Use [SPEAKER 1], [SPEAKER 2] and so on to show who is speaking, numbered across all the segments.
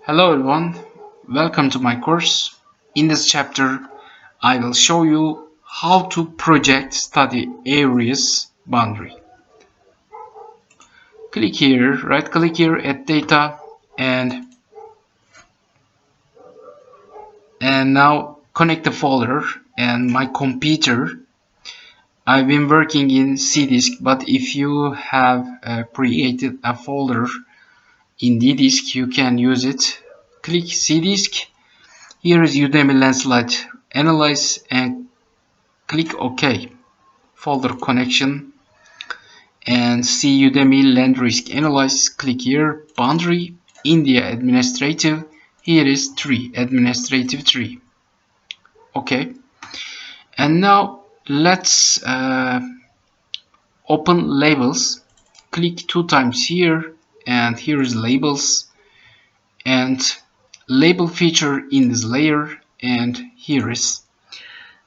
[SPEAKER 1] Hello everyone, welcome to my course. In this chapter, I will show you how to project study areas boundary. Click here, right click here at data and now connect the folder and my computer. I've been working in C disk, but if you have created a folder in D disk, you can use it. Click C disk. Here is Udemy Landslide Analyse and click OK. Folder connection and see Udemy Land Risk Analyse. Click here. Boundary India administrative. Here is tree, administrative tree. Okay. And now let's open labels. Click 2 times here and here is labels and label feature in this layer, and here is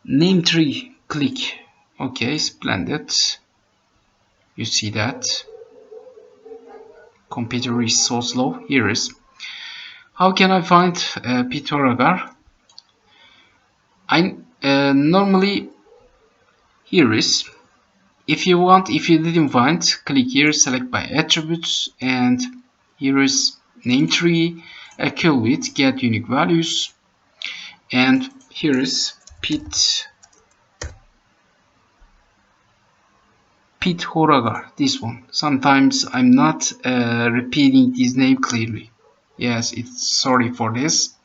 [SPEAKER 1] name tree. Click OK. Splendid. You see that computer is so slow. Here is how can I find Pitaragar. I normally here is if you didn't find, click here, select by attributes, and here is name tree, kill with get unique values, and here is Pitaragar, this one. Sometimes I'm not repeating this name clearly. Yes, it's sorry for this.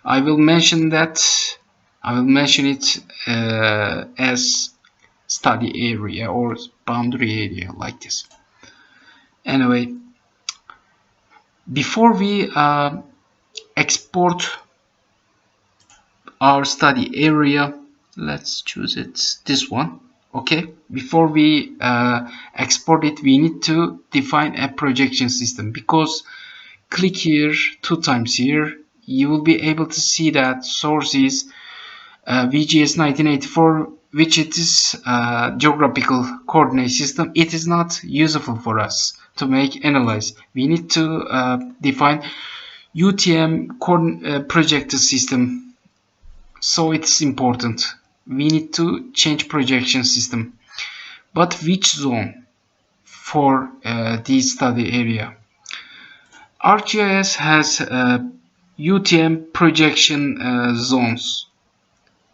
[SPEAKER 1] I will mention it as study area or boundary area like this. Anyway, before we export our study area, let's choose this one. Okay, before we export it, we need to define a projection system, because click here 2 times here, you will be able to see that source is VGS 1984, which it is geographical coordinate system. It is not useful for us to make analyze. We need to define UTM projected system, so it's important. We need to change projection system, but which zone for this study area? ArcGIS has UTM projection zones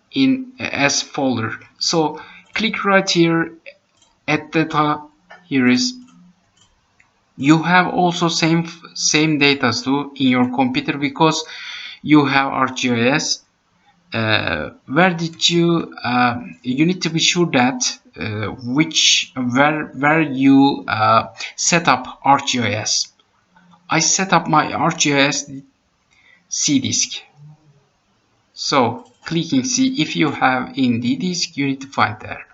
[SPEAKER 1] in as folder. So click right here at data. Here is you have also same data too in your computer, because you have ArcGIS. Where did you need to be sure that where you set up ArcGIS. I set up my ArcGIS C disk. So clicking C, if you have in D disk, you need to find there.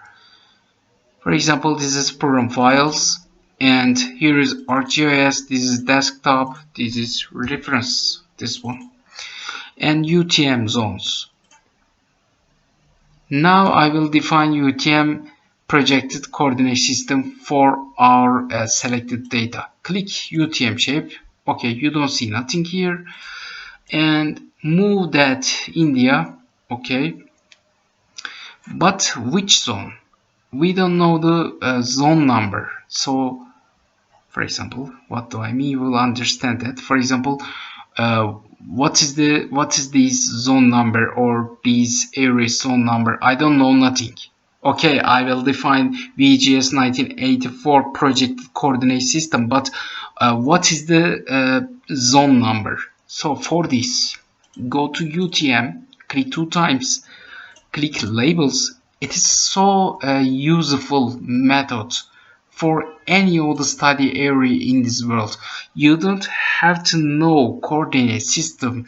[SPEAKER 1] For example, this is program files, and here is ArcGIS. This is desktop. This is reference. This one, and UTM zones. Now I will define UTM projected coordinate system for our selected data. Click UTM shape. Okay, you don't see nothing here, and move that India. Okay, but which zone? We don't know the zone number. So for example, what do I mean? You will understand that. For example, what is this zone number or this area zone number? I don't know nothing. Okay, I will define VGS 1984 projected coordinate system, but what is the zone number? So for this, go to UTM, click 2 times, click labels. It is so useful method for any other study area in this world. You don't have to know coordinate system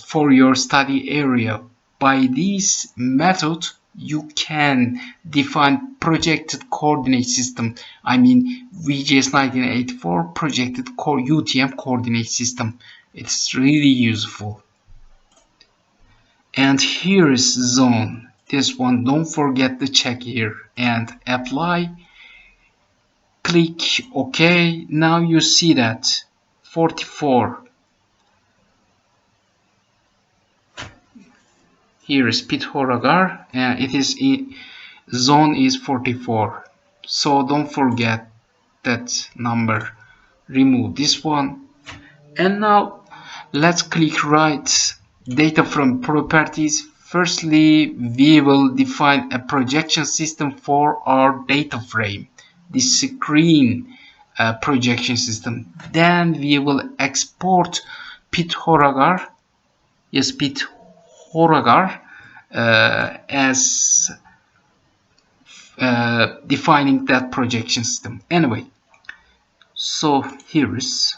[SPEAKER 1] for your study area. By this method, you can define projected coordinate system. I mean VGS 1984 projected UTM coordinate system. It's really useful. And here is zone. This one, don't forget to check here and apply. Click OK. Now you see that 44 Here is Pithoragar, and it is in zone is 44. So don't forget that number. Remove this one. And now let's click right data from properties. Firstly, we will define a projection system for our data frame, the screen projection system. Then we will export Pithoragar, yes, Pithoragar as defining that projection system. Anyway, so here is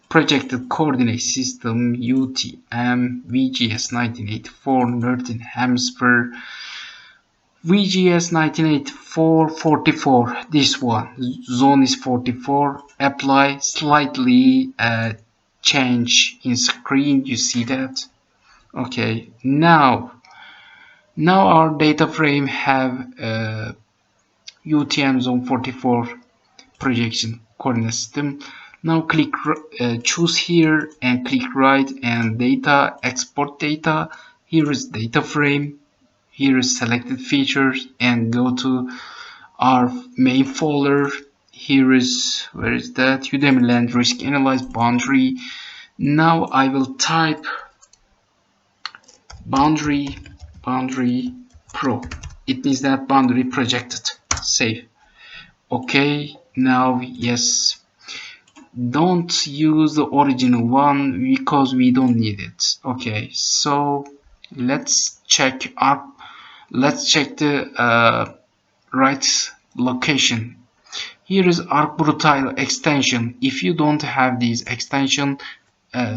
[SPEAKER 1] projected coordinate system UTM VGS 1984 Northern Hemisphere VGS 1984 44. This one zone is 44. Apply slightly change in screen. You see that? Okay. Now our data frame have UTM zone 44 projection coordinate system. Now click choose here and click right and data, export data. Here is data frame, here is selected features, and go to our main folder. Here is, where is that, Udemy Land Risk Analyse boundary. Now I will type boundary pro. It means that boundary projected. Save. Okay, now yes, don't use the original one because we don't need it. Okay, so let's check the right location. Here is ArcBrutile extension. If you don't have this extension,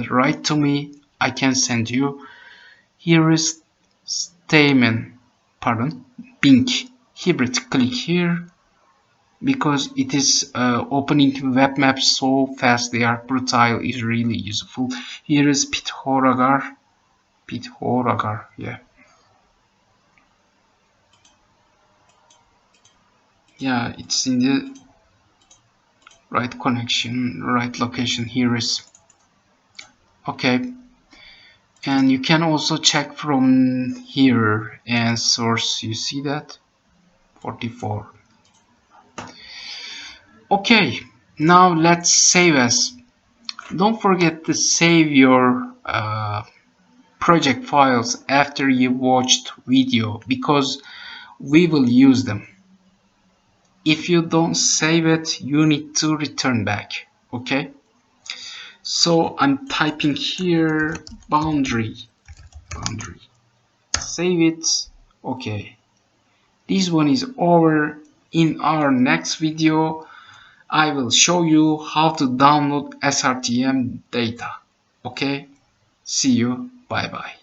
[SPEAKER 1] write to me, I can send you. Here is Bing hybrid. Click here because it is opening web maps so fast. The ArcBrutile is really useful. Here is Pithoragar, yeah, it's in the right connection, right location. Here is okay, and you can also check from here and source. You see that 44. Okay, now let's save as. Don't forget to save your project files after you watched video because we will use them. If you don't save it, you need to return back. Okay, so I'm typing here boundary, save it. Okay, this one is over. In our next video I will show you how to download SRTM data. Okay, see you, bye bye.